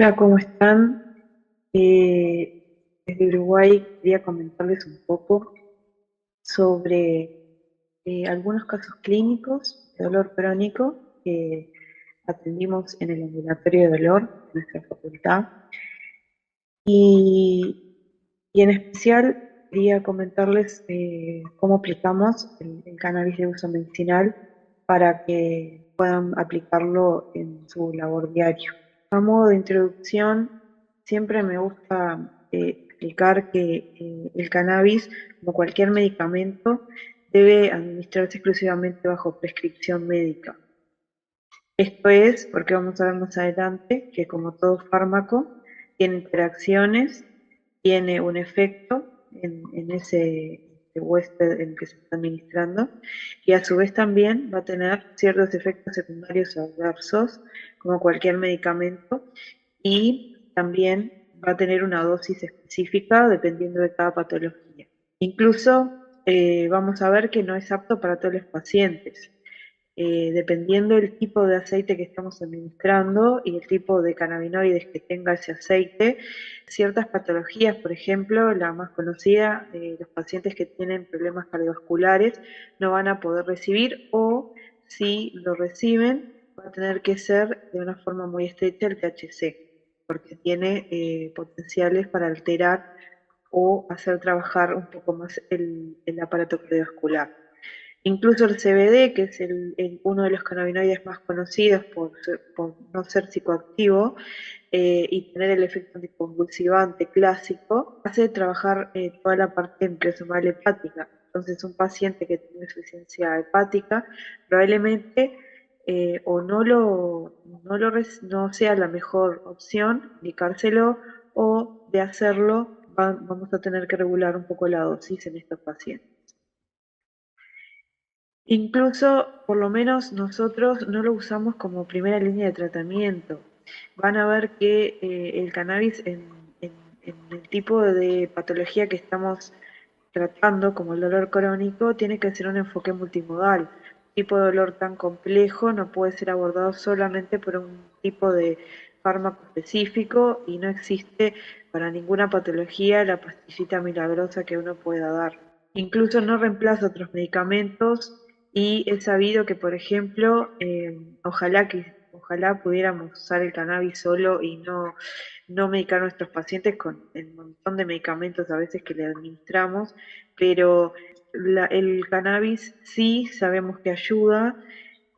Hola, ¿cómo están? Desde Uruguay quería comentarles un poco sobre algunos casos clínicos de dolor crónico que atendimos en el ambulatorio de dolor de nuestra facultad y, y en especial quería comentarles cómo aplicamos el cannabis de uso medicinal para que puedan aplicarlo en su labor diaria. A modo de introducción, siempre me gusta explicar que el cannabis, como cualquier medicamento, debe administrarse exclusivamente bajo prescripción médica. Esto es porque vamos a ver más adelante que, como todo fármaco, tiene interacciones, tiene un efecto en ese huésped en el que se está administrando, y a su vez también va a tener ciertos efectos secundarios adversos, como cualquier medicamento, y también va a tener una dosis específica dependiendo de cada patología. Incluso vamos a ver que no es apto para todos los pacientes. Dependiendo del tipo de aceite que estamos administrando y el tipo de cannabinoides que tenga ese aceite, ciertas patologías, por ejemplo, la más conocida, los pacientes que tienen problemas cardiovasculares no van a poder recibir, o si lo reciben va a tener que ser de una forma muy estrecha el THC, porque tiene potenciales para alterar o hacer trabajar un poco más el aparato cardiovascular. Incluso el CBD, que es uno de los cannabinoides más conocidos por no ser psicoactivo y tener el efecto anticonvulsivante clásico, hace trabajar toda la parte empresomal hepática. Entonces, un paciente que tiene insuficiencia hepática probablemente o no sea la mejor opción indicárselo, o de hacerlo vamos a tener que regular un poco la dosis en estos pacientes. Incluso, por lo menos nosotros no lo usamos como primera línea de tratamiento. Van a ver que el cannabis en el tipo de patología que estamos tratando, como el dolor crónico, tiene que ser un enfoque multimodal. Un tipo de dolor tan complejo no puede ser abordado solamente por un tipo de fármaco específico, y no existe para ninguna patología la pastillita milagrosa que uno pueda dar. Incluso no reemplaza otros medicamentos, y es sabido que, por ejemplo, ojalá pudiéramos usar el cannabis solo y no medicar a nuestros pacientes con el montón de medicamentos a veces que le administramos, pero el cannabis sí sabemos que ayuda,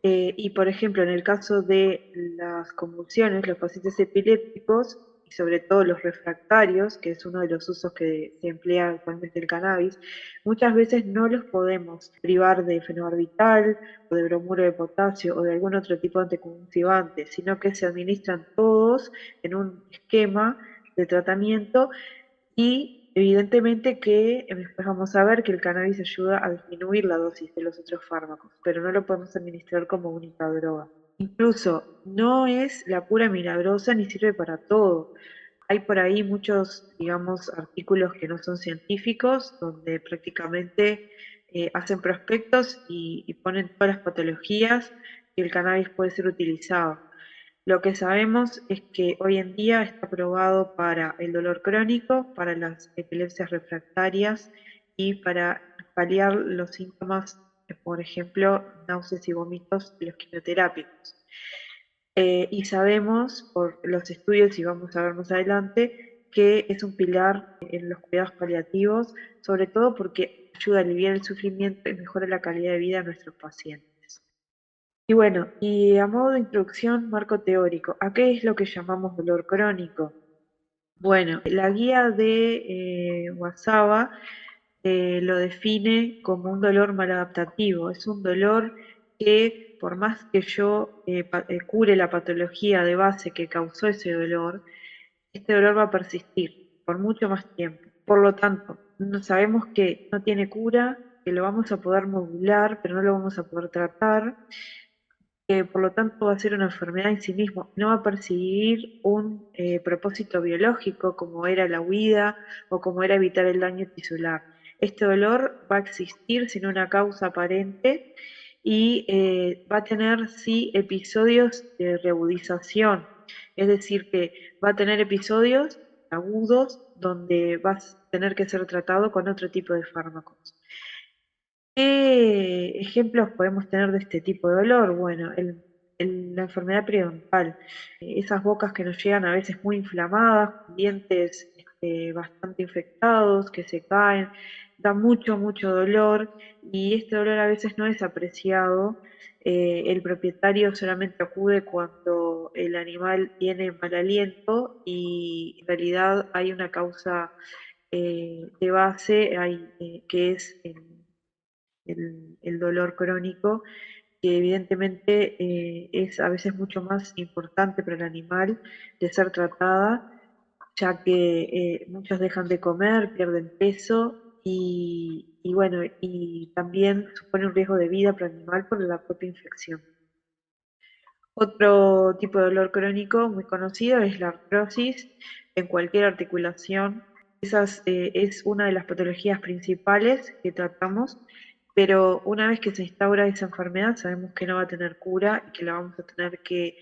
y por ejemplo, en el caso de las convulsiones, los pacientes epilépticos, y sobre todo los refractarios, que es uno de los usos que se emplea actualmente el cannabis, muchas veces no los podemos privar de fenobarbital o de bromuro de potasio o de algún otro tipo de anticonvulsivante, sino que se administran todos en un esquema de tratamiento. Y evidentemente que después vamos a ver que el cannabis ayuda a disminuir la dosis de los otros fármacos, pero no lo podemos administrar como única droga. Incluso no es la cura milagrosa ni sirve para todo. Hay por ahí muchos, digamos, artículos que no son científicos, donde prácticamente hacen prospectos y ponen todas las patologías que el cannabis puede ser utilizado. Lo que sabemos es que hoy en día está aprobado para el dolor crónico, para las epilepsias refractarias y para paliar los síntomas, por ejemplo, náuseas y vómitos de los quimioterápicos. Y sabemos por los estudios, y vamos a ver más adelante, que es un pilar en los cuidados paliativos, sobre todo porque ayuda a aliviar el sufrimiento y mejora la calidad de vida de nuestros pacientes. Y bueno, y a modo de introducción, marco teórico, ¿a qué es lo que llamamos dolor crónico? Bueno, la guía de Wasaba lo define como un dolor maladaptativo. Es un dolor que, por más que yo cure la patología de base que causó ese dolor, este dolor va a persistir por mucho más tiempo. Por lo tanto, no sabemos que no tiene cura, que lo vamos a poder modular, pero no lo vamos a poder tratar, que por lo tanto va a ser una enfermedad en sí mismo, no va a perseguir un propósito biológico como era la huida o como era evitar el daño tisular. Este dolor va a existir sin una causa aparente, y va a tener sí episodios de reagudización, Es decir, que va a tener episodios agudos donde vas a tener que ser tratado con otro tipo de fármacos. ¿Qué ejemplos podemos tener de este tipo de dolor? Bueno, la enfermedad periodontal, esas bocas que nos llegan a veces muy inflamadas, con dientes bastante infectados, que se caen, da mucho, mucho dolor y este dolor a veces no es apreciado. El propietario solamente acude cuando el animal tiene mal aliento y en realidad hay una causa de base que es el dolor crónico, que evidentemente es a veces mucho más importante para el animal de ser tratada, ya que muchos dejan de comer, pierden peso y bueno, y también supone un riesgo de vida para el animal por la propia infección. Otro tipo de dolor crónico muy conocido es la artrosis en cualquier articulación. Es una de las patologías principales que tratamos, pero una vez que se instaura esa enfermedad sabemos que no va a tener cura y que la vamos a tener que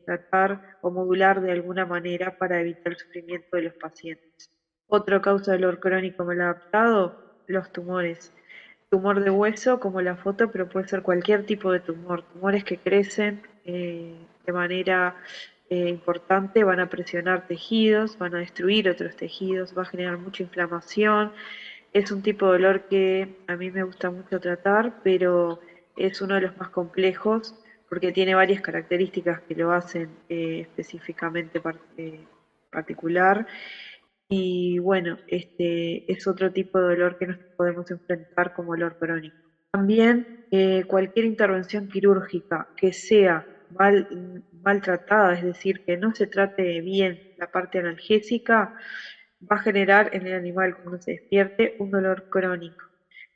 tratar o modular de alguna manera para evitar el sufrimiento de los pacientes. Otra causa de dolor crónico mal adaptado, los tumores. Tumor de hueso, como la foto, pero puede ser cualquier tipo de tumor. Tumores que crecen de manera importante, van a presionar tejidos, van a destruir otros tejidos, va a generar mucha inflamación. Es un tipo de dolor que a mí me gusta mucho tratar, pero es uno de los más complejos porque tiene varias características que lo hacen específicamente particular. Y bueno, este es otro tipo de dolor que nos podemos enfrentar como dolor crónico. También cualquier intervención quirúrgica que sea mal tratada, es decir, que no se trate bien la parte analgésica, va a generar en el animal cuando se despierte un dolor crónico,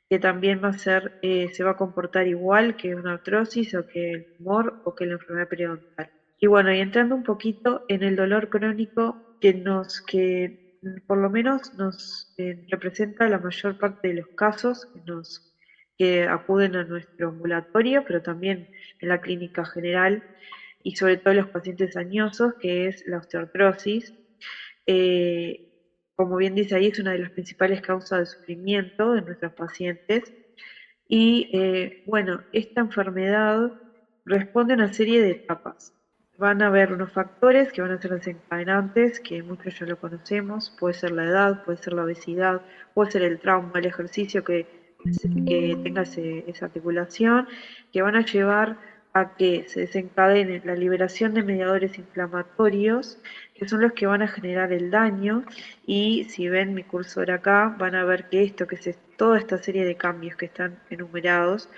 que también se va a comportar igual que una artrosis o que el tumor o que la enfermedad periodontal. Y bueno, y entrando un poquito en el dolor crónico que por lo menos nos representa la mayor parte de los casos que acuden a nuestro ambulatorio, pero también en la clínica general y sobre todo los pacientes añosos, que es la osteoartrosis. Eh, Como bien dice ahí, es una de las principales causas de sufrimiento de nuestros pacientes. Y bueno, esta enfermedad responde a una serie de etapas. Van a haber unos factores que van a ser desencadenantes, que muchos ya lo conocemos, puede ser la edad, puede ser la obesidad, puede ser el trauma, el ejercicio que tenga esa articulación, que van a llevar a que se desencadene la liberación de mediadores inflamatorios, que son los que van a generar el daño, y si ven mi cursor acá, van a ver que toda esta serie de cambios que están enumerados,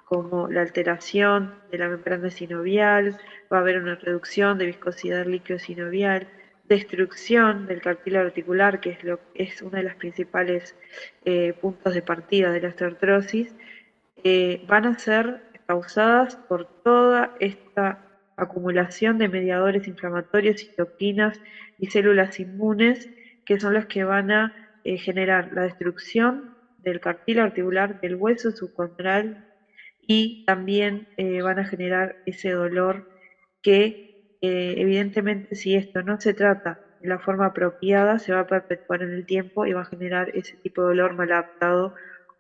como la alteración de la membrana sinovial, va a haber una reducción de viscosidad líquido sinovial, destrucción del cartílago articular, que es uno de los principales puntos de partida de la osteoartrosis, van a ser causadas por toda esta acumulación de mediadores inflamatorios, citoquinas y células inmunes, que son las que van a generar la destrucción del cartílago articular, del hueso subcondral, y también van a generar ese dolor que evidentemente, si esto no se trata de la forma apropiada, se va a perpetuar en el tiempo y va a generar ese tipo de dolor mal adaptado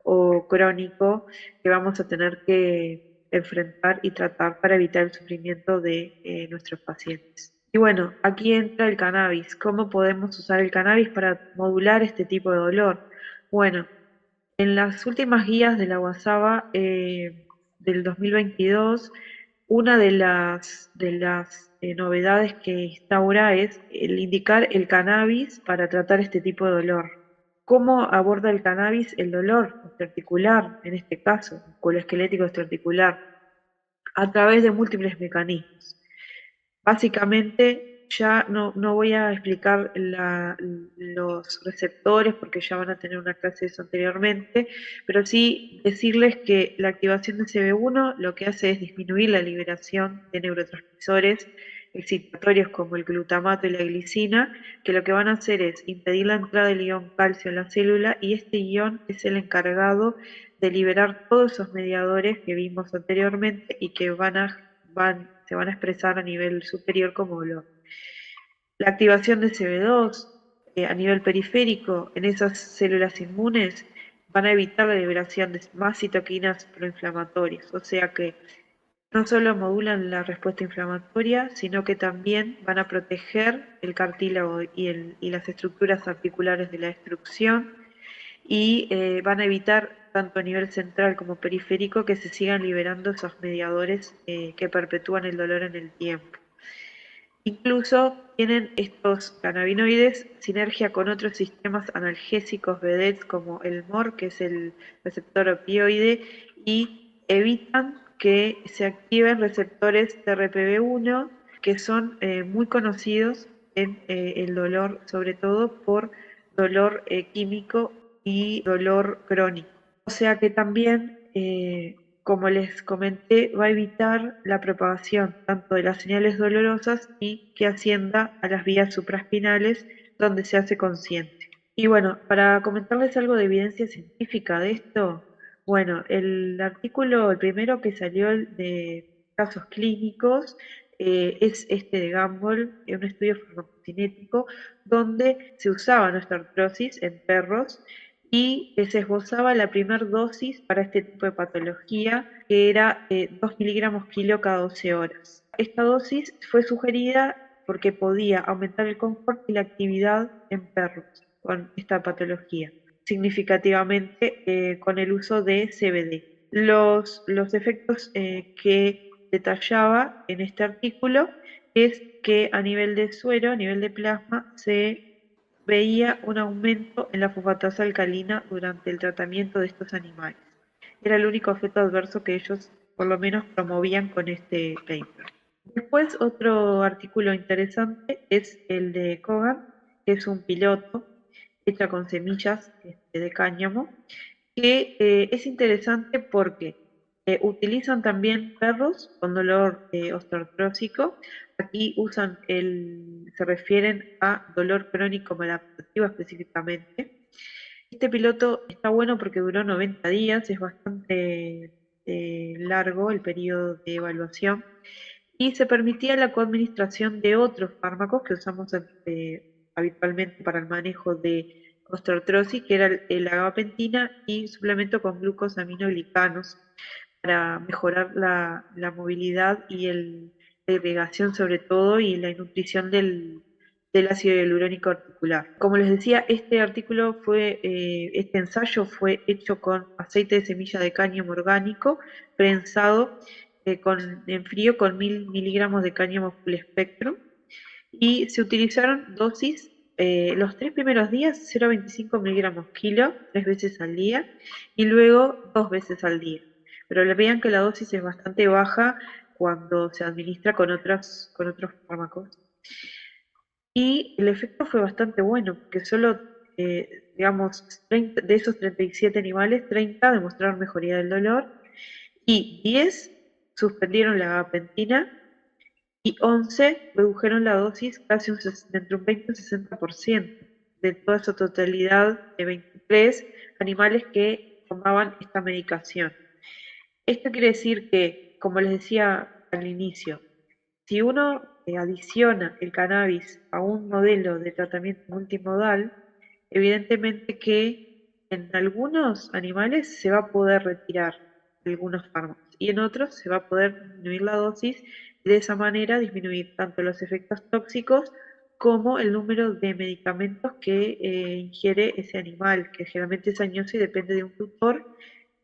o crónico que vamos a tener que enfrentar y tratar para evitar el sufrimiento de nuestros pacientes. Y bueno, aquí entra el cannabis. ¿Cómo podemos usar el cannabis para modular este tipo de dolor? Bueno, en las últimas guías de la WhatsApp del 2022, una de las novedades que instaura es el indicar el cannabis para tratar este tipo de dolor. ¿Cómo aborda el cannabis el dolor osteoarticular, en este caso, musculoesquelético osteoarticular? A través de múltiples mecanismos. Básicamente, ya no voy a explicar los receptores porque ya van a tener una clase de eso anteriormente, pero sí decirles que la activación de CB1 lo que hace es disminuir la liberación de neurotransmisores excitatorios como el glutamato y la glicina, que lo que van a hacer es impedir la entrada del ion calcio en la célula, y este ion es el encargado de liberar todos esos mediadores que vimos anteriormente y que se van a expresar a nivel superior como la activación de CB2 a nivel periférico en esas células inmunes van a evitar la liberación de más citoquinas proinflamatorias, o sea que no solo modulan la respuesta inflamatoria, sino que también van a proteger el cartílago y las estructuras articulares de la destrucción y van a evitar tanto a nivel central como periférico que se sigan liberando esos mediadores que perpetúan el dolor en el tiempo. Incluso tienen estos cannabinoides sinergia con otros sistemas analgésicos vedettes como el MOR, que es el receptor opioide, y evitan que se activen receptores TRPV1 que son muy conocidos en el dolor, sobre todo por dolor químico y dolor crónico. O sea que también, como les comenté, va a evitar la propagación tanto de las señales dolorosas y que ascienda a las vías supraespinales donde se hace consciente. Y bueno, para comentarles algo de evidencia científica de esto, bueno, el primero que salió de casos clínicos, es este de Gamble, un estudio farmacocinético donde se usaba nuestra artrosis en perros y se esbozaba la primera dosis para este tipo de patología, que era 2 miligramos kilo cada 12 horas. Esta dosis fue sugerida porque podía aumentar el confort y la actividad en perros con esta patología, significativamente con el uso de CBD. Los efectos que detallaba en este artículo es que a nivel de suero, a nivel de plasma, se veía un aumento en la fosfatasa alcalina durante el tratamiento de estos animales. Era el único efecto adverso que ellos por lo menos promovían con este paper. Después otro artículo interesante es el de Kogan, que es un piloto hecha con semillas de cáñamo, que es interesante porque utilizan también perros con dolor osteoartrósico. Aquí se refieren a dolor crónico maladaptativo específicamente. Este piloto está bueno porque duró 90 días, es bastante largo el periodo de evaluación y se permitía la coadministración de otros fármacos que usamos habitualmente para el manejo de osteoartrosis, que era la gabapentina y suplemento con glucosaminoglicanos para mejorar la movilidad y la irrigación sobre todo y la nutrición del ácido hialurónico articular. Como les decía, este ensayo fue hecho con aceite de semilla de cáñamo orgánico prensado en frío con 1000 miligramos de cáñamo full spectrum y se utilizaron dosis los 3 primeros días 0,25 miligramos kilo, 3 veces al día y luego 2 veces al día. Pero le vean que la dosis es bastante baja cuando se administra con otros fármacos. Y el efecto fue bastante bueno, porque solo, digamos, de esos 37 animales, 30 demostraron mejoría del dolor y 10 suspendieron la gabapentina y 11 redujeron la dosis casi entre un 20 y un 60% de toda esa totalidad de 23 animales que tomaban esta medicación. Esto quiere decir que, como les decía al inicio, si uno adiciona el cannabis a un modelo de tratamiento multimodal, evidentemente que en algunos animales se va a poder retirar algunos fármacos y en otros se va a poder disminuir la dosis y de esa manera disminuir tanto los efectos tóxicos como el número de medicamentos que ingiere ese animal, que generalmente es añoso y depende de un tutor,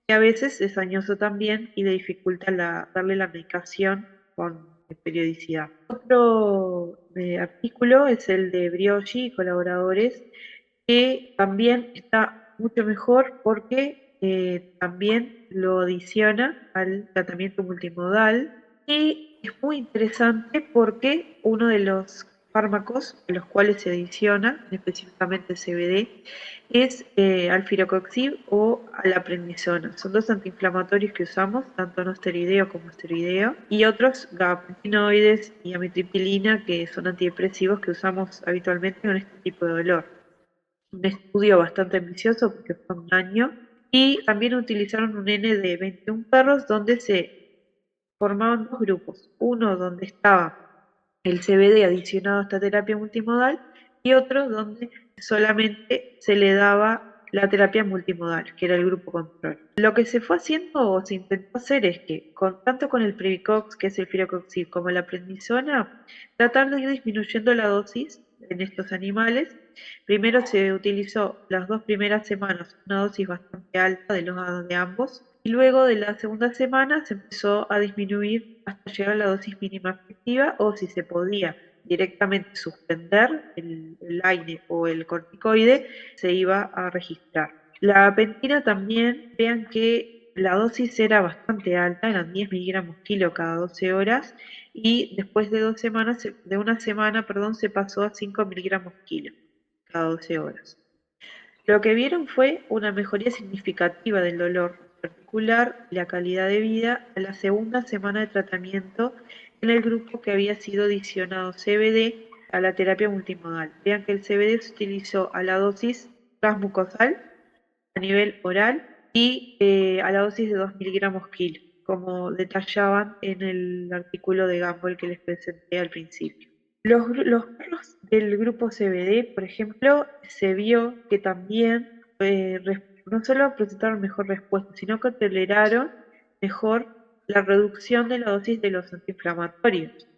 que a veces es añoso también y le dificulta darle la medicación con periodicidad. Otro artículo es el de Briochi y colaboradores, que también está mucho mejor porque también lo adiciona al tratamiento multimodal y es muy interesante porque uno de los fármacos a los cuales se adiciona, específicamente el CBD, es alfirocoxib o alaprednisona. Son dos antiinflamatorios que usamos, tanto no esteroideo como esteroideo, y otros gabapentinoides y amitriptilina, que son antidepresivos que usamos habitualmente con este tipo de dolor. Un estudio bastante ambicioso porque fue un año, y también utilizaron un N de 21 perros donde se formaban dos grupos, uno donde estaba el CBD adicionado a esta terapia multimodal y otro donde solamente se le daba la terapia multimodal, que era el grupo control. Lo que se fue haciendo o se intentó hacer es que, tanto con el Previcox, que es el filocoxib, como la prednisona, tratar de ir disminuyendo la dosis en estos animales. Primero se utilizó las 2 primeras semanas una dosis bastante alta de ambos, y luego de la segunda semana se empezó a disminuir hasta llegar a la dosis mínima efectiva, o si se podía directamente suspender el AINE o el corticoide, se iba a registrar. La pentina también, vean que la dosis era bastante alta, eran 10 miligramos kilo cada 12 horas, y después de 2 semanas, de una semana, perdón, se pasó a 5 miligramos kilo cada 12 horas. Lo que vieron fue una mejoría significativa del dolor articular y la calidad de vida a la segunda semana de tratamiento en el grupo que había sido adicionado CBD a la terapia multimodal. Vean que el CBD se utilizó a la dosis transmucosal a nivel oral y a la dosis de 2 miligramos kilo, como detallaban en el artículo de Gamble que les presenté al principio. Los perros del grupo CBD, por ejemplo, se vio que también no solo presentaron mejor respuesta, sino que toleraron mejor la reducción de la dosis de los antiinflamatorios,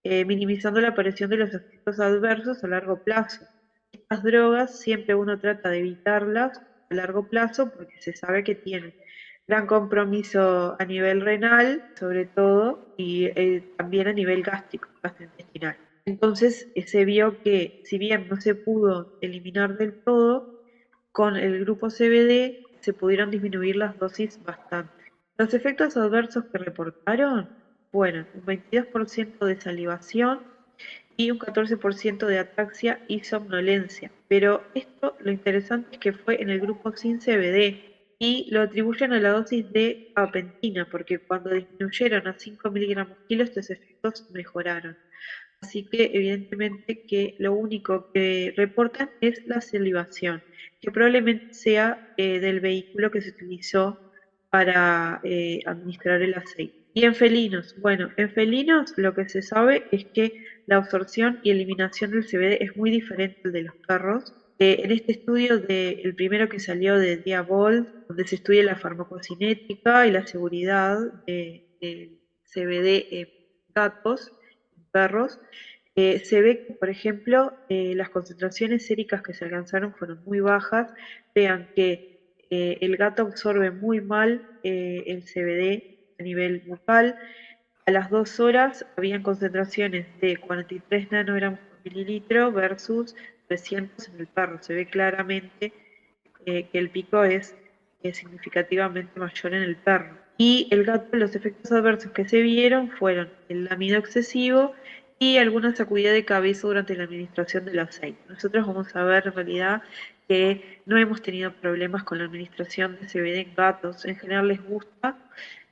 minimizando la aparición de los efectos adversos a largo plazo. Estas drogas siempre uno trata de evitarlas a largo plazo porque se sabe que tienen gran compromiso a nivel renal, sobre todo, y también a nivel gástrico, gastrointestinal. Entonces se vio que si bien no se pudo eliminar del todo, con el grupo CBD se pudieron disminuir las dosis bastante. Los efectos adversos que reportaron fueron un 22% de salivación y un 14% de ataxia y somnolencia. Pero esto, lo interesante es que fue en el grupo sin CBD y lo atribuyen a la dosis de gabapentina, porque cuando disminuyeron a 5 miligramos kilo, estos efectos mejoraron. Así que evidentemente que lo único que reportan es la salivación, que probablemente sea del vehículo que se utilizó para administrar el aceite. Y en felinos, bueno, en felinos lo que se sabe es que la absorción y eliminación del CBD es muy diferente al de los perros. En este estudio, el primero que salió de Diabold, donde se estudia la farmacocinética y la seguridad del CBD en gatos, perros, se ve que, por ejemplo, las concentraciones séricas que se alcanzaron fueron muy bajas. Vean que el gato absorbe muy mal el CBD a nivel bucal. A las 2 horas habían concentraciones de 43 nanogramos por mililitro versus 300 en el perro. Se ve claramente que el pico es significativamente mayor en el perro. Y el gato, los efectos adversos que se vieron fueron el lamido excesivo y alguna sacudida de cabeza durante la administración del aceite. Nosotros vamos a ver en realidad que no hemos tenido problemas con la administración de CBD en gatos. En general les gusta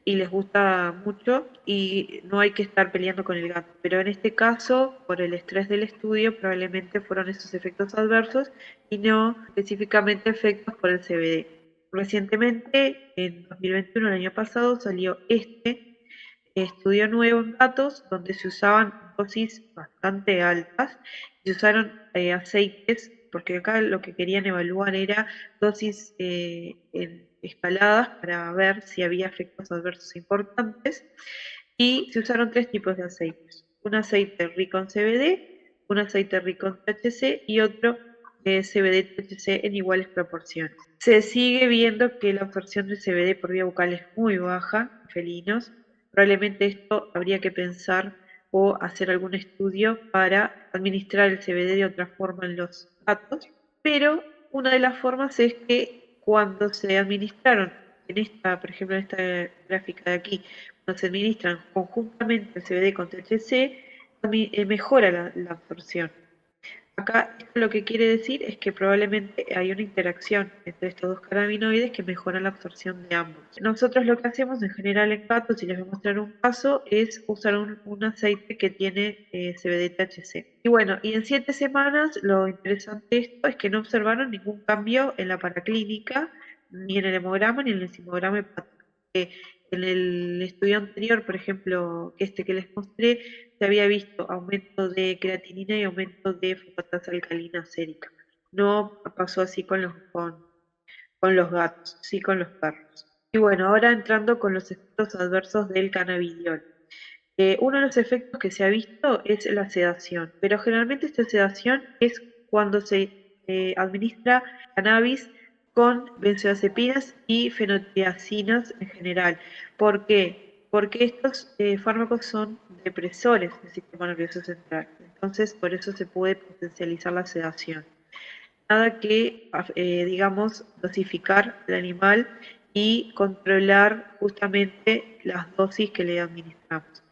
y les gusta mucho y no hay que estar peleando con el gato. Pero en este caso, por el estrés del estudio, probablemente fueron esos efectos adversos y no específicamente efectos por el CBD. Recientemente, en 2021, el año pasado, salió este estudio nuevo en gatos donde se usaban dosis bastante altas y se usaron aceites, porque acá lo que querían evaluar era dosis escaladas para ver si había efectos adversos importantes, y se usaron 3 tipos de aceites: un aceite rico en CBD, un aceite rico en THC y otro CBD-THC en iguales proporciones. Se sigue viendo que la absorción del CBD por vía bucal es muy baja en felinos. Probablemente esto habría que pensar o hacer algún estudio para administrar el CBD de otra forma en los gatos, pero una de las formas es que cuando se administraron en esta, por ejemplo, en esta gráfica de aquí, cuando se administran conjuntamente el CBD con THC, mejora la absorción. Acá esto lo que quiere decir es que probablemente hay una interacción entre estos dos cannabinoides que mejoran la absorción de ambos. Nosotros lo que hacemos en general en gatos, y les voy a mostrar un caso, es usar un aceite que tiene CBD-THC. Y bueno, y en 7 semanas lo interesante de esto es que no observaron ningún cambio en la paraclínica, ni en el hemograma, ni en el sismograma hepático. en el estudio anterior, por ejemplo, que les mostré, se había visto aumento de creatinina y aumento de fosfatasa alcalina sérica. No pasó así con los gatos, sí con los perros. Y bueno, ahora entrando con los efectos adversos del cannabidiol. Uno de los efectos que se ha visto es la sedación, pero generalmente esta sedación es cuando se administra cannabis con benzodiazepinas y fenotiazinas en general. ¿Por qué? Porque estos fármacos son depresores del sistema nervioso central. Entonces, por eso se puede potencializar la sedación. Nada que, digamos, dosificar el animal y controlar justamente las dosis que le administramos.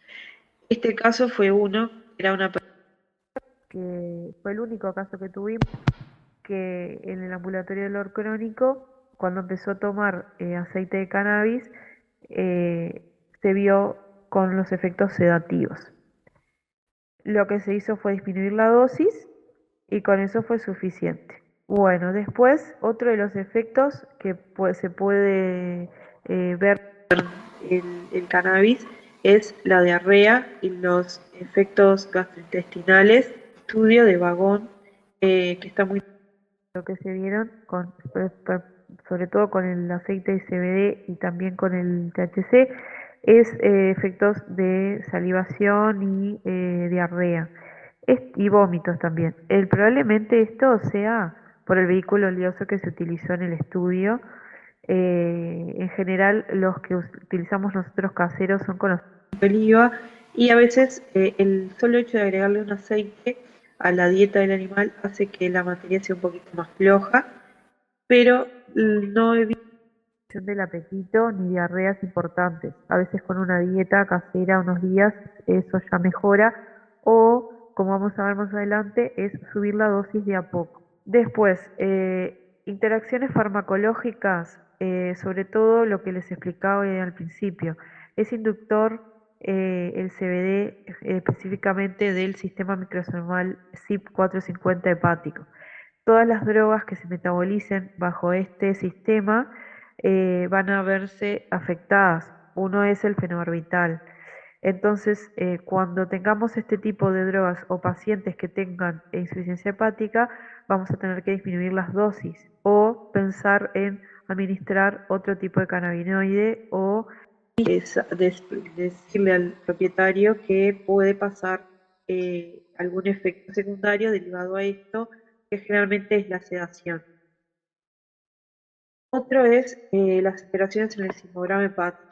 Este caso fue uno, era una persona que fue el único caso que tuvimos, que en el ambulatorio de dolor crónico, cuando empezó a tomar aceite de cannabis, eh, se vio con los efectos sedativos. Lo que se hizo fue disminuir la dosis y con eso fue suficiente. Bueno, después otro de los efectos que se puede ver el cannabis es la diarrea y los efectos gastrointestinales. Estudio de vagón que está muy lo que se vieron con sobre todo con el aceite de CBD y también con el THC es efectos de salivación y diarrea y vómitos también. Probablemente esto sea por el vehículo oleoso que se utilizó en el estudio. En general, los que utilizamos nosotros caseros son con aceite de oliva y a veces el solo hecho de agregarle un aceite a la dieta del animal hace que la materia sea un poquito más floja, pero no evita del apetito ni diarreas importantes. A veces con una dieta casera unos días eso ya mejora o, como vamos a ver más adelante, es subir la dosis de a poco. Después, interacciones farmacológicas, sobre todo lo que les explicaba al principio. Es inductor el CBD específicamente del sistema microsomal CYP450 hepático. Todas las drogas que se metabolicen bajo este sistema van a verse afectadas. Uno es el fenobarbital. Entonces, cuando tengamos este tipo de drogas o pacientes que tengan insuficiencia hepática, vamos a tener que disminuir las dosis o pensar en administrar otro tipo de cannabinoide o decirle al propietario que puede pasar algún efecto secundario derivado a esto, que generalmente es la sedación. Otro es las alteraciones en el sismograma hepático.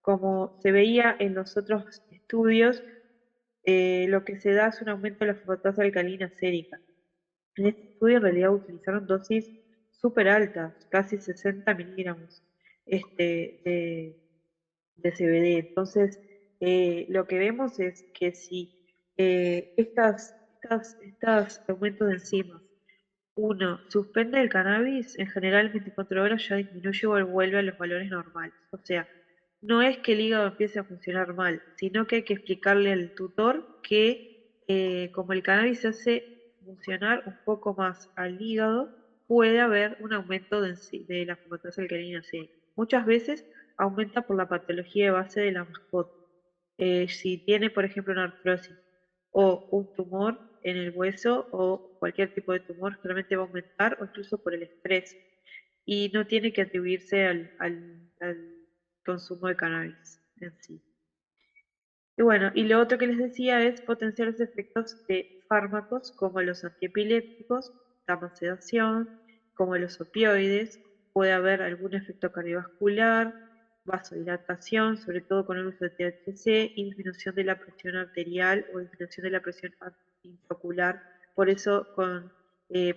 Como se veía en los otros estudios, lo que se da es un aumento de la fosfatasa alcalina sérica. En este estudio en realidad utilizaron dosis súper altas, casi 60 miligramos de CBD. Entonces, lo que vemos es que si estos aumentos de enzimas, uno suspende el cannabis, en general en 24 horas ya disminuye o vuelve a los valores normales. O sea, no es que el hígado empiece a funcionar mal, sino que hay que explicarle al tutor que como el cannabis hace funcionar un poco más al hígado, puede haber un aumento de la fosfatasa alcalina C. Muchas veces aumenta por la patología de base de la mascota. Si tiene, por ejemplo, una artrosis o un tumor en el hueso o cualquier tipo de tumor, realmente va a aumentar o incluso por el estrés. Y no tiene que atribuirse al consumo de cannabis en sí. Y bueno, y lo otro que les decía es potenciar los efectos de fármacos como los antiepilépticos, la sedación, como los opioides, puede haber algún efecto cardiovascular, vasodilatación, sobre todo con el uso de THC, y disminución de la presión arterial o disminución de la presión intraocular, por eso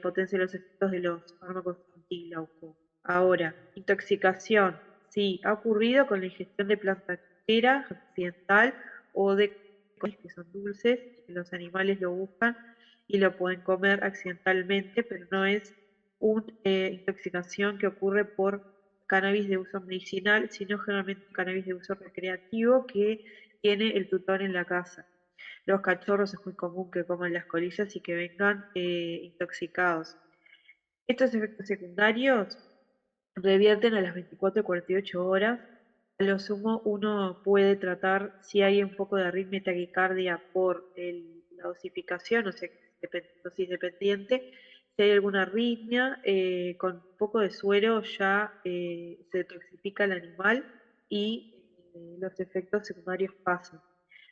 potencia los efectos de los fármacos antiglaucos. Ahora, intoxicación, sí, ha ocurrido con la ingestión de planta entera, accidental, o de cosas que son dulces, que los animales lo buscan y lo pueden comer accidentalmente, pero no es una intoxicación que ocurre por cannabis de uso medicinal, sino generalmente cannabis de uso recreativo que tiene el tutor en la casa. Los cachorros es muy común que coman las colillas y que vengan intoxicados. Estos efectos secundarios revierten a las 24 y 48 horas A lo sumo uno puede tratar si hay un poco de arritmia y taquicardia por la dosificación, o sea, que es dosis dependiente. Si hay alguna arritmia, con un poco de suero ya se detoxifica el animal y los efectos secundarios pasan.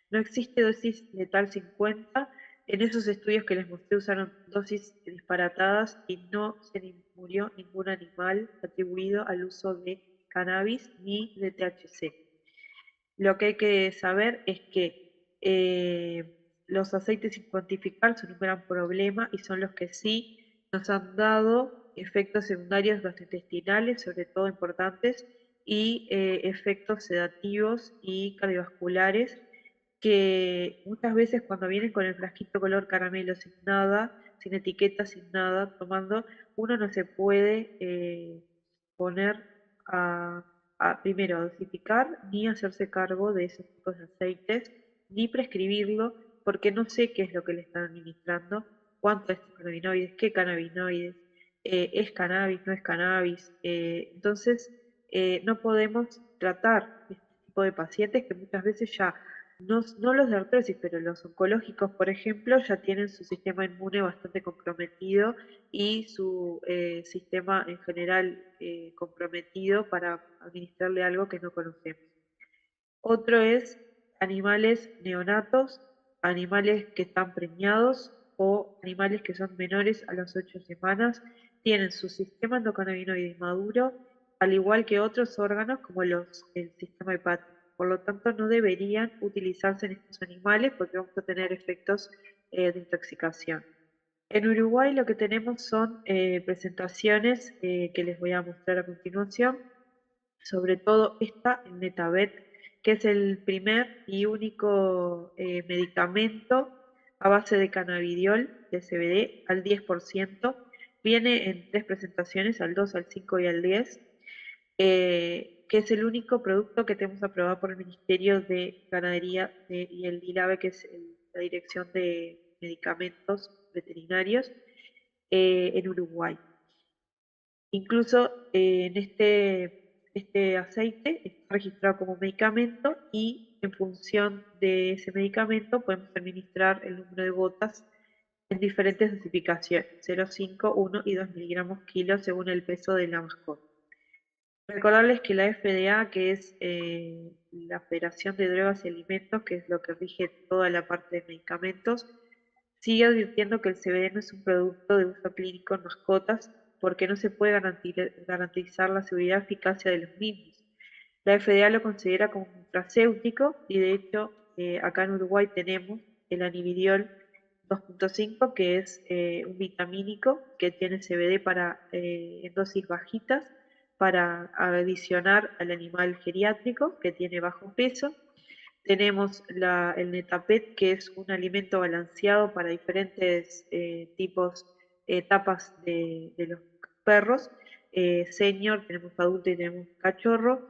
No existe dosis letal 50. En esos estudios que les mostré usaron dosis disparatadas y no se murió ningún animal atribuido al uso de cannabis ni de THC. Lo que hay que saber es que eh, los aceites sin cuantificar son un gran problema y son los que sí nos han dado efectos secundarios gastrointestinales, sobre todo importantes, y efectos sedativos y cardiovasculares que muchas veces cuando vienen con el frasquito color caramelo sin nada, sin etiqueta, sin nada, tomando, uno no se puede poner a, primero a dosificar ni hacerse cargo de esos tipos de aceites, ni prescribirlo, porque no sé qué es lo que le están administrando, cuánto es cannabinoides, qué cannabinoides, es cannabis, no es cannabis. Entonces, no podemos tratar este tipo de pacientes que muchas veces ya no los de artrosis, pero los oncológicos, por ejemplo, ya tienen su sistema inmune bastante comprometido y su sistema en general comprometido para administrarle algo que no conocemos. Otro es animales neonatos, animales que están preñados o animales que son menores a las 8 semanas, tienen su sistema endocannabinoide maduro, al igual que otros órganos como el sistema hepático. Por lo tanto, no deberían utilizarse en estos animales porque vamos a tener efectos de intoxicación. En Uruguay lo que tenemos son presentaciones que les voy a mostrar a continuación, sobre todo esta, el Netabet, que es el primer y único medicamento a base de cannabidiol, de CBD, al 10%. Viene en tres presentaciones, al 2, al 5 y al 10, que es el único producto que tenemos aprobado por el Ministerio de Ganadería y el DILABE, que es la Dirección de Medicamentos Veterinarios en Uruguay. Incluso en este aceite está registrado como medicamento y en función de ese medicamento podemos administrar el número de gotas en diferentes dosificaciones, 0,5, 1 y 2 miligramos kilo según el peso de la mascota. Recordarles que la FDA, que es la Federación de Drogas y Alimentos, que es lo que rige toda la parte de medicamentos, sigue advirtiendo que el CBD no es un producto de uso clínico en mascotas porque no se puede garantizar la seguridad y eficacia de los mismos. La FDA lo considera como un nutracéutico y de hecho acá en Uruguay tenemos el Anividiol 2.5, que es un vitamínico que tiene CBD en dosis bajitas para adicionar al animal geriátrico que tiene bajo peso. Tenemos el Netapet, que es un alimento balanceado para diferentes etapas de los perros. Senior, tenemos adulto y tenemos cachorro,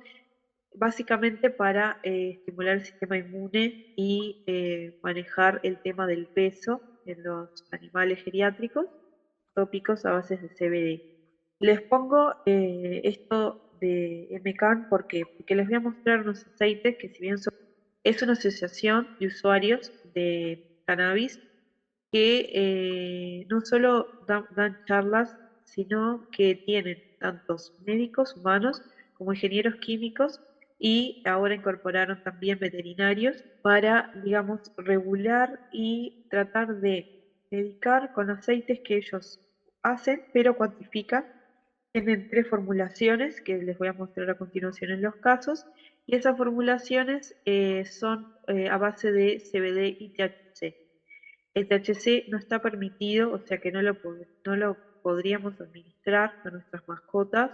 básicamente para estimular el sistema inmune y manejar el tema del peso en los animales geriátricos, tópicos a base de CBD. Les pongo esto de MCAN porque les voy a mostrar unos aceites que si bien es una asociación de usuarios de cannabis que no solo dan charlas, sino que tienen tantos médicos humanos como ingenieros químicos y ahora incorporaron también veterinarios para, digamos, regular y tratar de medicar con aceites que ellos hacen, pero cuantifican. Tienen tres formulaciones que les voy a mostrar a continuación en los casos, y esas formulaciones son a base de CBD y THC. El THC no está permitido, o sea que no lo podríamos administrar a nuestras mascotas,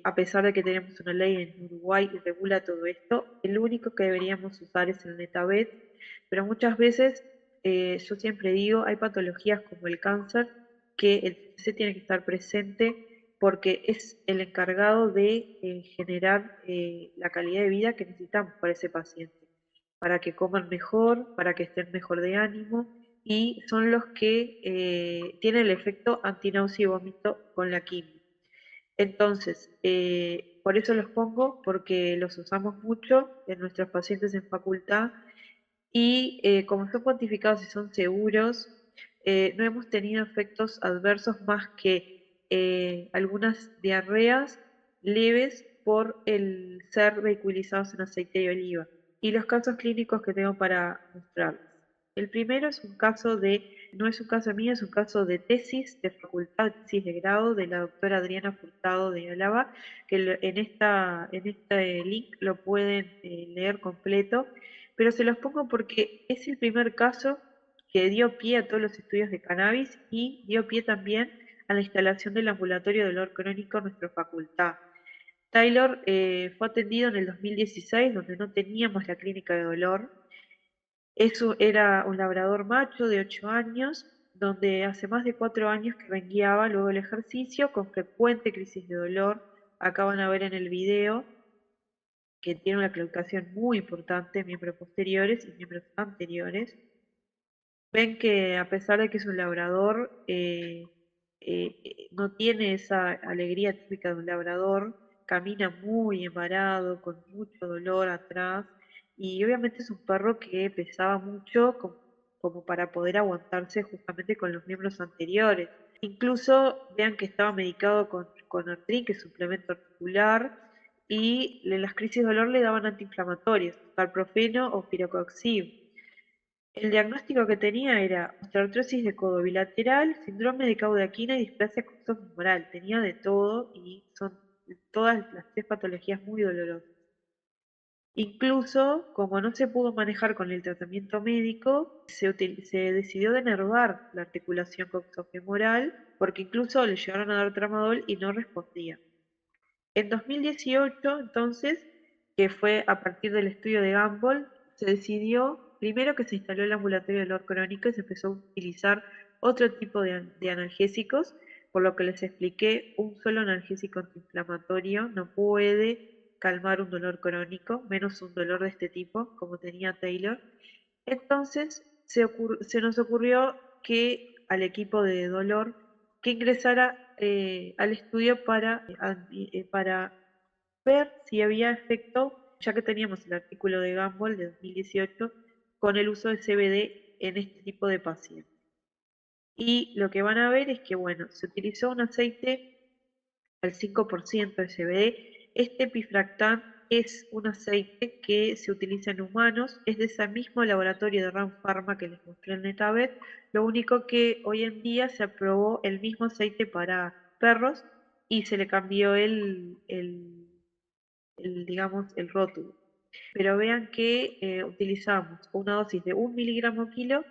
a pesar de que tenemos una ley en Uruguay que regula todo esto. El único que deberíamos usar es el Netabet, pero muchas veces, yo siempre digo, hay patologías como el cáncer que el THC tiene que estar presente porque es el encargado de generar la calidad de vida que necesitamos para ese paciente, para que coman mejor, para que estén mejor de ánimo, y son los que tienen el efecto antináusea y vómito con la quimio. Entonces, por eso los pongo, porque los usamos mucho en nuestros pacientes en facultad y como son cuantificados y son seguros, no hemos tenido efectos adversos más que algunas diarreas leves por el ser vehiculizados en aceite de oliva. Y los casos clínicos que tengo para mostrarles. El primero es un caso no es un caso mío, es un caso de tesis de facultad, tesis de grado de la doctora Adriana Furtado de Álava, que en este link lo pueden leer completo, pero se los pongo porque es el primer caso que dio pie a todos los estudios de cannabis y dio pie también a la instalación del ambulatorio de dolor crónico en nuestra facultad. Taylor fue atendido en el 2016, donde no teníamos la clínica de dolor. Eso era un labrador macho de 8 años, donde hace más de 4 años que rengueaba luego del ejercicio con frecuente crisis de dolor. Acá van a ver en el video que tiene una claudicación muy importante, miembros posteriores y miembros anteriores. Ven que a pesar de que es un labrador, no tiene esa alegría típica de un labrador, camina muy embarado, con mucho dolor atrás, y obviamente es un perro que pesaba mucho como para poder aguantarse justamente con los miembros anteriores. Incluso vean que estaba medicado con Artrin, que es suplemento articular, y en las crisis de dolor le daban antiinflamatorios, carprofeno o pirocoxib. El diagnóstico que tenía era osteoartrosis de codo bilateral, síndrome de caudaquina y displasia coxofemoral. Tenía de todo y son todas las tres patologías muy dolorosas. Incluso, como no se pudo manejar con el tratamiento médico, se decidió denervar la articulación coxofemoral porque incluso le llegaron a dar tramadol y no respondía. En 2018, entonces, que fue a partir del estudio de Gumbel, se decidió primero que se instaló el ambulatorio de dolor crónico y se empezó a utilizar otro tipo de analgésicos, por lo que les expliqué, un solo analgésico antiinflamatorio no puede calmar un dolor crónico, menos un dolor de este tipo, como tenía Taylor. Entonces se nos ocurrió que al equipo de dolor que ingresara al estudio para ver si había efecto, ya que teníamos el artículo de Gumbel de 2018, con el uso de CBD en este tipo de pacientes. Y lo que van a ver es que, bueno, se utilizó un aceite al 5% de CBD. Este pifractán es un aceite que se utiliza en humanos, es de ese mismo laboratorio de Ram Pharma que les mostré en Netabet, lo único que hoy en día se aprobó el mismo aceite para perros y se le cambió digamos, el rótulo. Pero vean que utilizamos una dosis de 1 miligramo kilo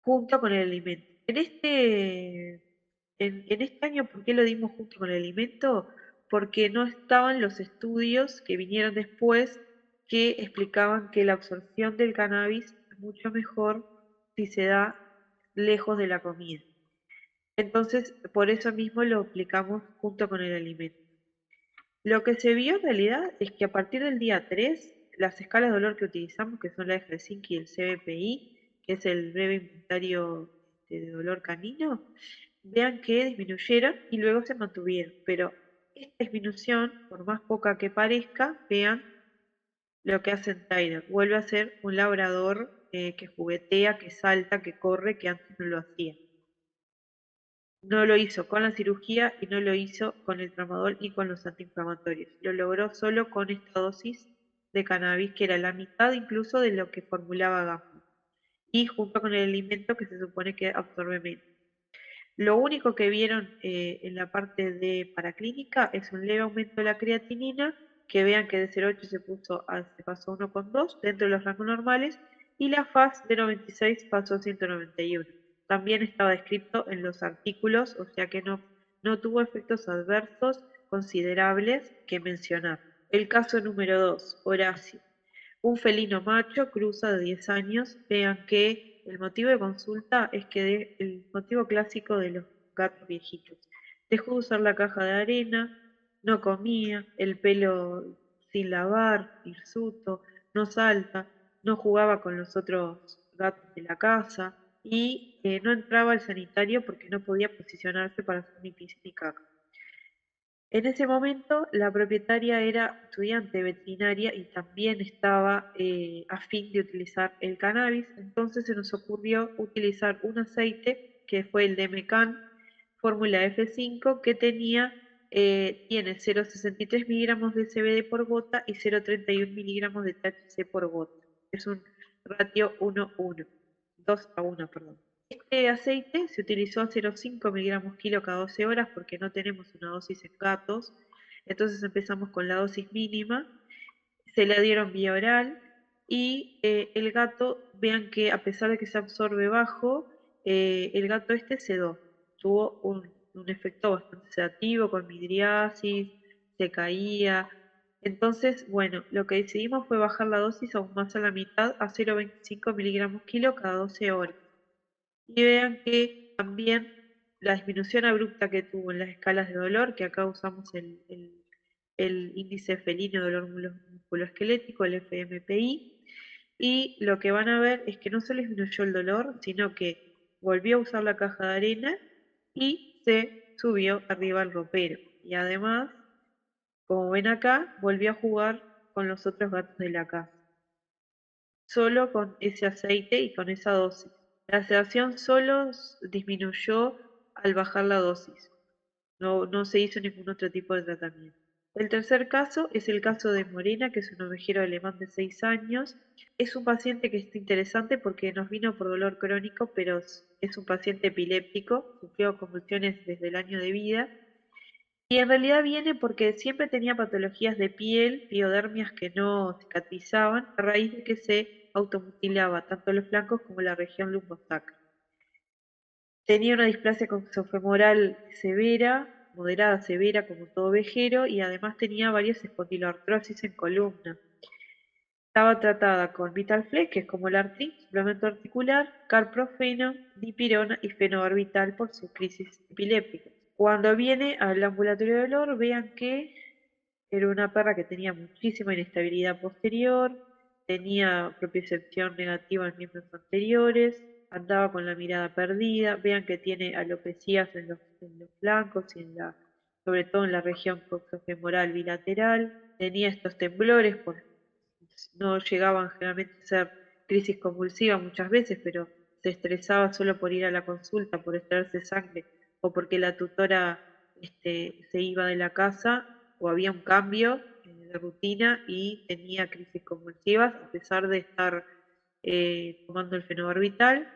junto con el alimento. En este año, ¿por qué lo dimos junto con el alimento? Porque no estaban los estudios que vinieron después que explicaban que la absorción del cannabis es mucho mejor si se da lejos de la comida. Entonces, por eso mismo lo aplicamos junto con el alimento. Lo que se vio en realidad es que a partir del día 3, las escalas de dolor que utilizamos, que son la de Helsinki y el CBPI, que es el breve inventario de dolor canino, vean que disminuyeron y luego se mantuvieron. Pero esta disminución, por más poca que parezca, vean lo que hace Tyler. Vuelve a ser un labrador que juguetea, que salta, que corre, que antes no lo hacía. No lo hizo con la cirugía y no lo hizo con el tramadol ni con los antiinflamatorios. Lo logró solo con esta dosis de cannabis, que era la mitad incluso de lo que formulaba Gaffney, y junto con el alimento que se supone que absorbe menos. Lo único que vieron en la parte de paraclínica es un leve aumento de la creatinina, que vean que de 0,8 se pasó a 1,2 dentro de los rangos normales, y la FAS de 96 pasó a 191. También estaba descrito en los artículos, o sea que no tuvo efectos adversos considerables que mencionar. El caso número 2, Horacio. Un felino macho cruza de 10 años. Vean que el motivo de consulta es que el motivo clásico de los gatos viejitos. Dejó de usar la caja de arena, no comía, el pelo sin lavar, hirsuto, no salta, no jugaba con los otros gatos de la casa y no entraba al sanitario porque no podía posicionarse para hacer ni pis ni caca. En ese momento, la propietaria era estudiante veterinaria y también estaba a fin de utilizar el cannabis, entonces se nos ocurrió utilizar un aceite que fue el de Mecan, fórmula F5, que tiene 0,63 miligramos de CBD por gota y 0,31 miligramos de THC por gota. Es un ratio 1:1, 2:1, perdón. Este aceite se utilizó a 0,5 miligramos kilo cada 12 horas porque no tenemos una dosis en gatos. Entonces empezamos con la dosis mínima, se la dieron vía oral y el gato, vean que a pesar de que se absorbe bajo, el gato este sedó. Tuvo un efecto bastante sedativo con midriasis, se caía. Entonces, bueno, lo que decidimos fue bajar la dosis aún más a la mitad, a 0,25 miligramos kilo cada 12 horas. Y vean que también la disminución abrupta que tuvo en las escalas de dolor, que acá usamos el índice felino de dolor musculoesquelético, el FMPI, y lo que van a ver es que no solo disminuyó el dolor, sino que volvió a usar la caja de arena y se subió arriba al ropero. Y además, como ven acá, volvió a jugar con los otros gatos de la casa solo con ese aceite y con esa dosis. La sedación solo disminuyó al bajar la dosis, no se hizo ningún otro tipo de tratamiento. El tercer caso es el caso de Morena, que es un ovejero alemán de 6 años. Es un paciente que está interesante porque nos vino por dolor crónico, pero es un paciente epiléptico, sufrió convulsiones desde el año de vida y en realidad viene porque siempre tenía patologías de piel, piodermias que no cicatrizaban, a raíz de que se automutilaba tanto los flancos como la región lumbosacra. Tenía una displasia coxofemoral severa, moderada severa como todo ovejero, y además tenía varias espondiloartrosis en columna. Estaba tratada con Vitalflex, que es como el Artrin, suplemento articular, carprofeno, dipirona y fenobarbital por su crisis epiléptica. Cuando viene al ambulatorio de dolor, vean que era una perra que tenía muchísima inestabilidad posterior, tenía propiocepción negativa en miembros anteriores, andaba con la mirada perdida. Vean que tiene alopecias en los flancos y sobre todo en la región coxofemoral bilateral. Tenía estos temblores, no llegaban generalmente a ser crisis convulsiva muchas veces, pero se estresaba solo por ir a la consulta, por extraerse sangre o porque la tutora se iba de la casa o había un cambio de rutina y tenía crisis convulsivas a pesar de estar tomando el fenobarbital.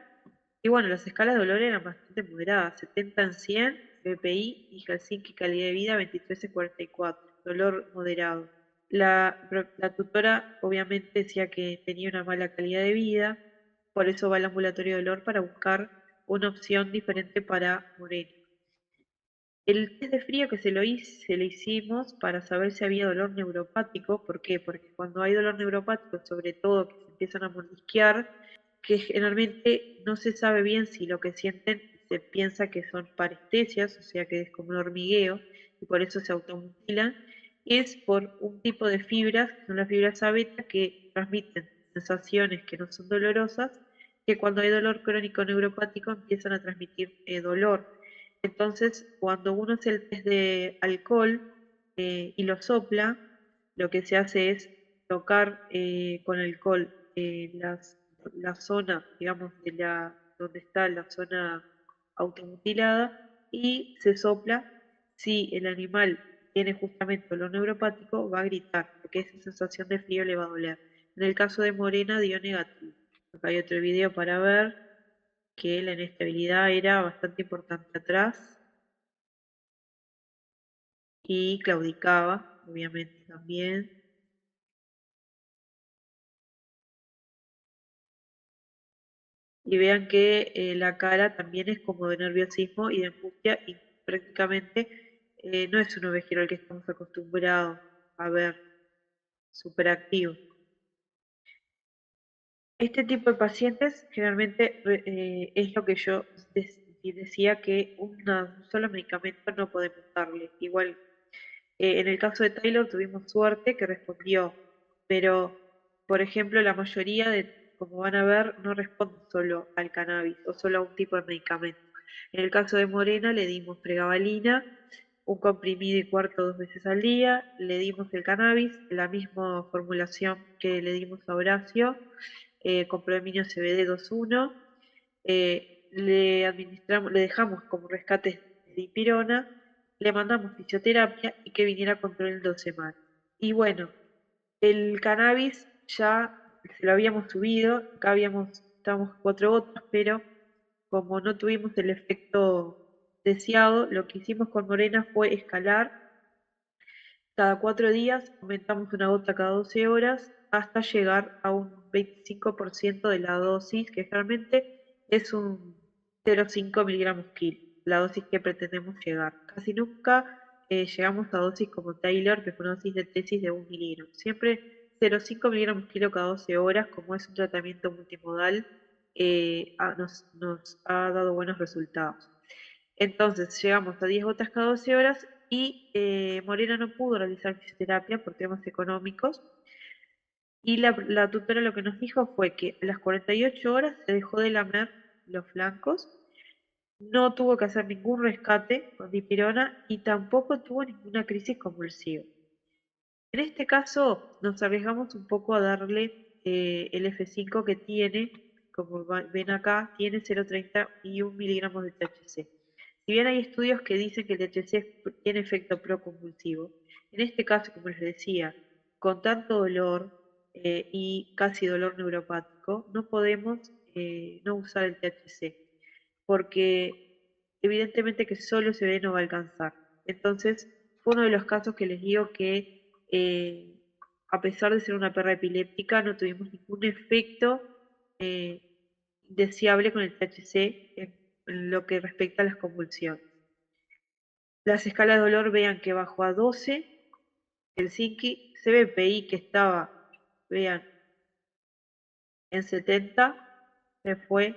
Y bueno, las escalas de dolor eran bastante moderadas, 70 en 100, BPI y Helsinki calidad de vida 23 en 44, dolor moderado. La tutora obviamente decía que tenía una mala calidad de vida, por eso va al ambulatorio de dolor para buscar una opción diferente para Moreno. El test de frío que se le hicimos para saber si había dolor neuropático. ¿Por qué? Porque cuando hay dolor neuropático, sobre todo que se empiezan a mordisquear, que generalmente no se sabe bien si lo que sienten se piensa que son parestesias, o sea que es como un hormigueo, y por eso se automutilan, es por un tipo de fibras, que son las fibras A beta, que transmiten sensaciones que no son dolorosas, que cuando hay dolor crónico neuropático empiezan a transmitir dolor. Entonces, cuando uno hace el test de alcohol y lo sopla, lo que se hace es tocar con alcohol la zona, digamos, donde está la zona automutilada y se sopla. Si el animal tiene justamente dolor neuropático, va a gritar, porque esa sensación de frío le va a doler. En el caso de Morena dio negativo. Acá hay otro video para ver que la inestabilidad era bastante importante atrás y claudicaba, obviamente también. Y vean que la cara también es como de nerviosismo y de angustia y prácticamente no es un ovejero al que estamos acostumbrados a ver superactivo. Este tipo de pacientes generalmente es lo que yo decía que un solo medicamento no podemos darle. Igual en el caso de Taylor tuvimos suerte que respondió, pero por ejemplo la mayoría como van a ver, no responden solo al cannabis o solo a un tipo de medicamento. En el caso de Morena le dimos pregabalina un comprimido y cuarto 2 veces al día, le dimos el cannabis, la misma formulación que le dimos a Horacio, con Prominio CBD 2.1, le administramos, le dejamos como rescate de dipirona, le mandamos fisioterapia y que viniera a control en 2 semanas. Y bueno, el cannabis ya se lo habíamos subido, acá estábamos 4 gotas, pero como no tuvimos el efecto deseado, lo que hicimos con Morena fue escalar. Cada 4 días aumentamos 1 gota cada 12 horas hasta llegar a un 25% de la dosis, que realmente es un 0,5 miligramos kilo, la dosis que pretendemos llegar. Casi nunca llegamos a dosis como Taylor, que fue una dosis de tesis de 1 miligramo. Siempre 0,5 miligramos kilo cada 12 horas, como es un tratamiento multimodal, nos ha dado buenos resultados. Entonces llegamos a 10 gotas cada 12 horas y Morena no pudo realizar fisioterapia por temas económicos. Y la tutora lo que nos dijo fue que a las 48 horas se dejó de lamer los flancos, no tuvo que hacer ningún rescate con dipirona y tampoco tuvo ninguna crisis convulsiva. En este caso nos arriesgamos un poco a darle el F5 que tiene, como ven acá, tiene 0,31 miligramos de THC. Si bien hay estudios que dicen que el THC tiene efecto proconvulsivo, en este caso, como les decía, con tanto dolor y casi dolor neuropático, no podemos no usar el THC, porque evidentemente que solo CBD no va a alcanzar. Entonces, fue uno de los casos que les digo que a pesar de ser una perra epiléptica, no tuvimos ningún efecto eh, deseable con el THC en lo que respecta a las convulsiones. Las escalas de dolor vean que bajó a 12, el Helsinki, CBPI que estaba, vean, en 70, se fue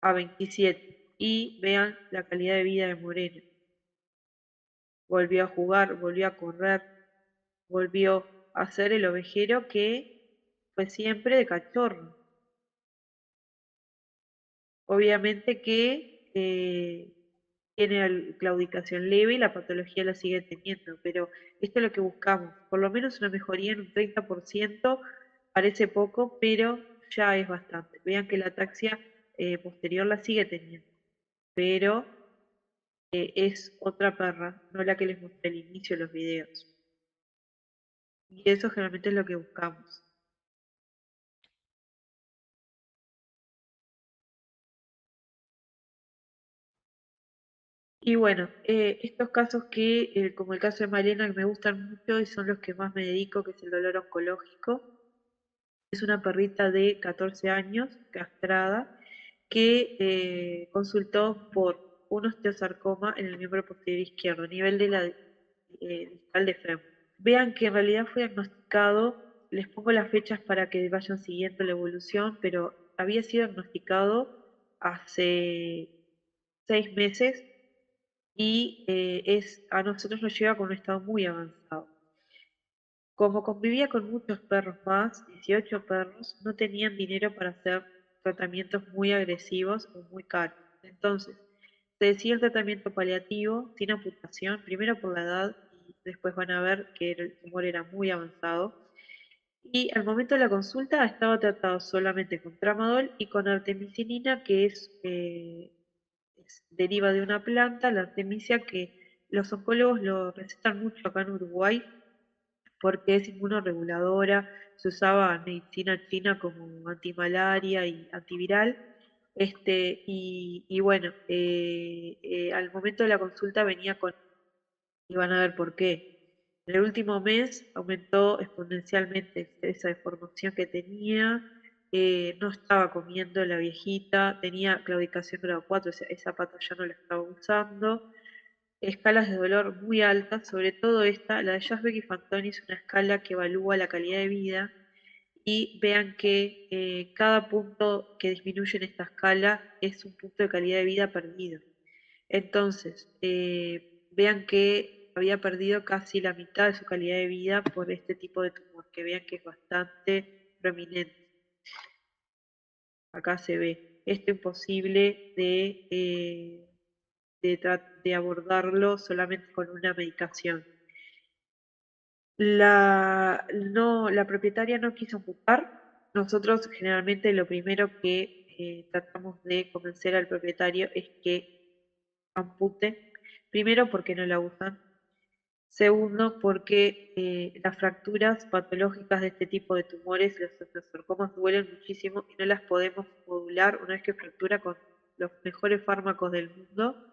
a 27. Y vean la calidad de vida de Moreno. Volvió a jugar, volvió a correr, volvió a ser el ovejero que fue siempre de cachorro. Obviamente que tiene claudicación leve y la patología la sigue teniendo, pero esto es lo que buscamos, por lo menos una mejoría en un 30%, parece poco, pero ya es bastante. Vean que la ataxia posterior la sigue teniendo, pero es otra perra, no la que les mostré al inicio de los videos. Y eso generalmente es lo que buscamos. Y bueno, estos casos que, como el caso de Malena, que me gustan mucho y son los que más me dedico, que es el dolor oncológico, es una perrita de 14 años, castrada, que consultó por un osteosarcoma en el miembro posterior izquierdo, a nivel de la distal de fémur. Vean que en realidad fue diagnosticado, les pongo las fechas para que vayan siguiendo la evolución, pero había sido diagnosticado hace 6 meses y a nosotros nos lleva con un estado muy avanzado. Como convivía con muchos perros más, 18 perros, no tenían dinero para hacer tratamientos muy agresivos o muy caros. Entonces, se decía el tratamiento paliativo sin amputación, primero por la edad y después van a ver que el tumor era muy avanzado. Y al momento de la consulta estaba tratado solamente con tramadol y con artemisinina, que deriva de una planta, la artemisia, que los oncólogos lo recetan mucho acá en Uruguay porque es inmunorreguladora, se usaba en medicina china como antimalaria y antiviral. Y bueno, al momento de la consulta venía con, y van a ver por qué. En el último mes aumentó exponencialmente esa deformación que tenía, no estaba comiendo la viejita, tenía claudicación grado 4, o sea, esa pata ya no la estaba usando, escalas de dolor muy altas, sobre todo esta, la de Jasbeck y Fantoni, es una escala que evalúa la calidad de vida y vean que cada punto que disminuye en esta escala es un punto de calidad de vida perdido. Entonces, vean que había perdido casi la mitad de su calidad de vida por este tipo de tumor, que vean que es bastante prominente. Acá se ve esto imposible de de abordarlo solamente con una medicación. No, la propietaria no quiso amputar. Nosotros generalmente lo primero que tratamos de convencer al propietario es que ampute. Primero porque no la usan. Segundo porque las fracturas patológicas de este tipo de tumores, los osteosarcomas, duelen muchísimo y no las podemos modular una vez que fractura con los mejores fármacos del mundo.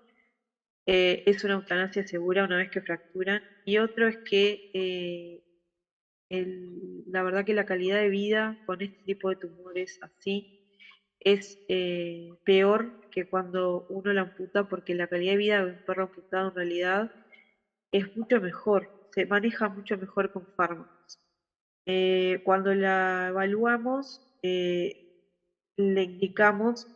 Es una eutanasia segura una vez que fracturan. Y otro es que la verdad que la calidad de vida con este tipo de tumores así es peor que cuando uno la amputa, porque la calidad de vida de un perro amputado en realidad es mucho mejor, se maneja mucho mejor con fármacos. Cuando la evaluamos, le indicamos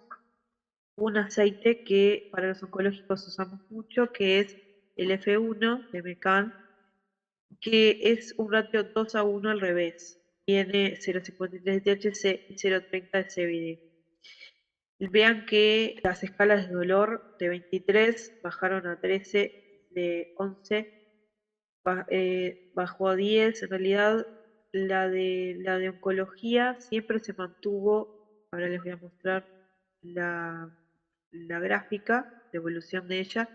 un aceite que para los oncológicos usamos mucho, que es el F1 de Mecan, que es un ratio 2:1 al revés. Tiene 0,53 de THC y 0,30 de CBD. Vean que las escalas de dolor de 23 bajaron a 13, de 11 bajó a 10. En realidad, la de oncología siempre se mantuvo. Ahora les voy a mostrar la, la gráfica de evolución de ella.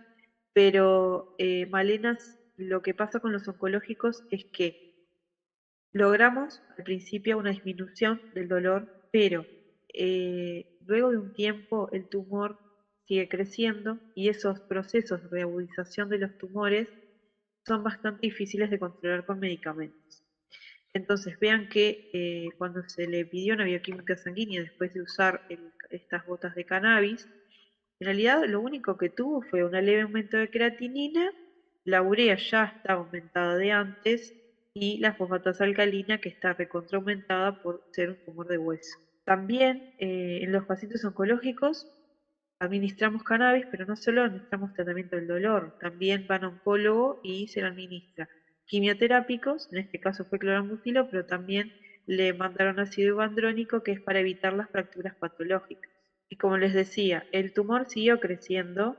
Pero, Malenas, lo que pasa con los oncológicos es que logramos al principio una disminución del dolor, pero luego de un tiempo el tumor sigue creciendo y esos procesos de reagudización de los tumores son bastante difíciles de controlar con medicamentos. Entonces vean que cuando se le pidió una bioquímica sanguínea después de usar estas gotas de cannabis, en realidad lo único que tuvo fue un leve aumento de creatinina, la urea ya estaba aumentada de antes y la fosfatasa alcalina que está recontraaumentada por ser un tumor de hueso. También en los pacientes oncológicos administramos cannabis, pero no solo administramos tratamiento del dolor, también van a oncólogo y se le administra quimioterápicos, en este caso fue clorambucilo, pero también le mandaron ácido hibandrónico, que es para evitar las fracturas patológicas. Y como les decía, el tumor siguió creciendo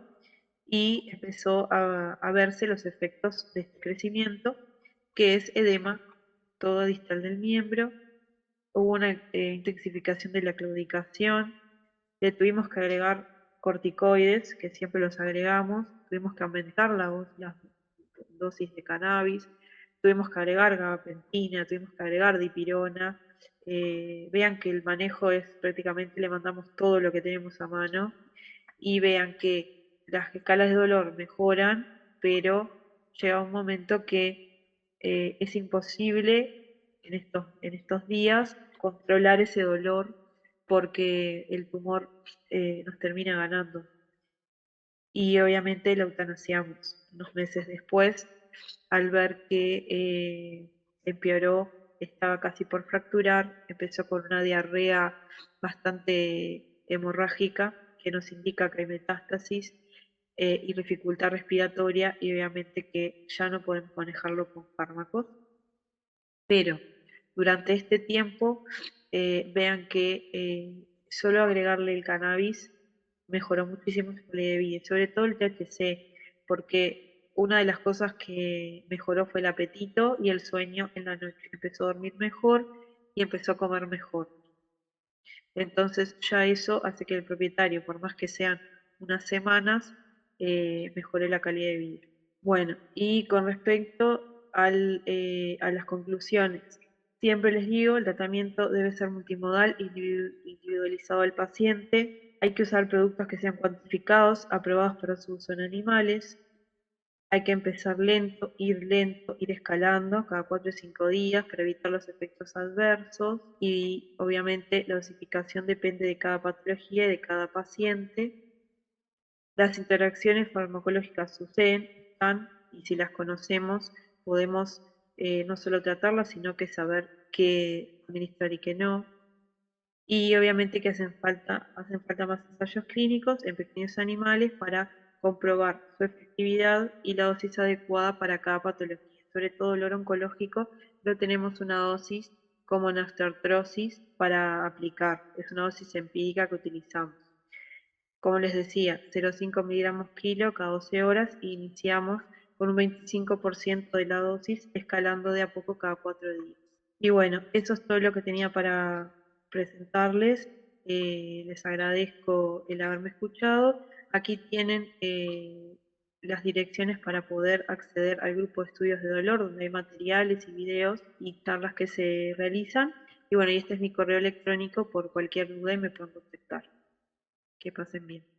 y empezó a verse los efectos de este crecimiento, que es edema todo distal del miembro. Hubo una intensificación de la claudicación, le tuvimos que agregar corticoides, que siempre los agregamos, tuvimos que aumentar la dosis de cannabis, tuvimos que agregar gabapentina, tuvimos que agregar dipirona. Vean que el manejo es prácticamente le mandamos todo lo que tenemos a mano y vean que las escalas de dolor mejoran, pero llega un momento que es imposible en estos días controlar ese dolor porque el tumor nos termina ganando. Y obviamente la eutanasiamos unos meses después al ver que empeoró, estaba casi por fracturar, empezó con una diarrea bastante hemorrágica que nos indica que hay metástasis y dificultad respiratoria y obviamente que ya no podemos manejarlo con fármacos. Pero durante este tiempo vean que solo agregarle el cannabis mejoró muchísimo su calidad de vida, sobre todo el THC, porque una de las cosas que mejoró fue el apetito y el sueño en la noche. Empezó a dormir mejor y empezó a comer mejor. Entonces ya eso hace que el propietario, por más que sean unas semanas, mejore la calidad de vida. Bueno, y con respecto a las conclusiones, siempre les digo, el tratamiento debe ser multimodal, individualizado al paciente, hay que usar productos que sean cuantificados, aprobados para su uso en animales, hay que empezar lento, ir escalando cada 4 o 5 días para evitar los efectos adversos y obviamente la dosificación depende de cada patología y de cada paciente. Las interacciones farmacológicas suceden, están, y si las conocemos, podemos no solo tratarlas, sino que saber qué administrar y qué no. Y obviamente que hacen falta más ensayos clínicos en pequeños animales para comprobar su efectividad y la dosis adecuada para cada patología. Sobre todo el oro oncológico, no tenemos una dosis como en osteoartrosis para aplicar, es una dosis empírica que utilizamos. como les decía, 0,5 miligramos kilo cada 12 horas y iniciamos con un 25% de la dosis, escalando de a poco cada 4 días. Y bueno, eso es todo lo que tenía para presentarles. Les agradezco el haberme escuchado. Aquí tienen las direcciones para poder acceder al grupo de estudios de dolor, donde hay materiales y videos y charlas que se realizan. Y bueno, y este es mi correo electrónico por cualquier duda y me pueden contactar. Que pasen bien.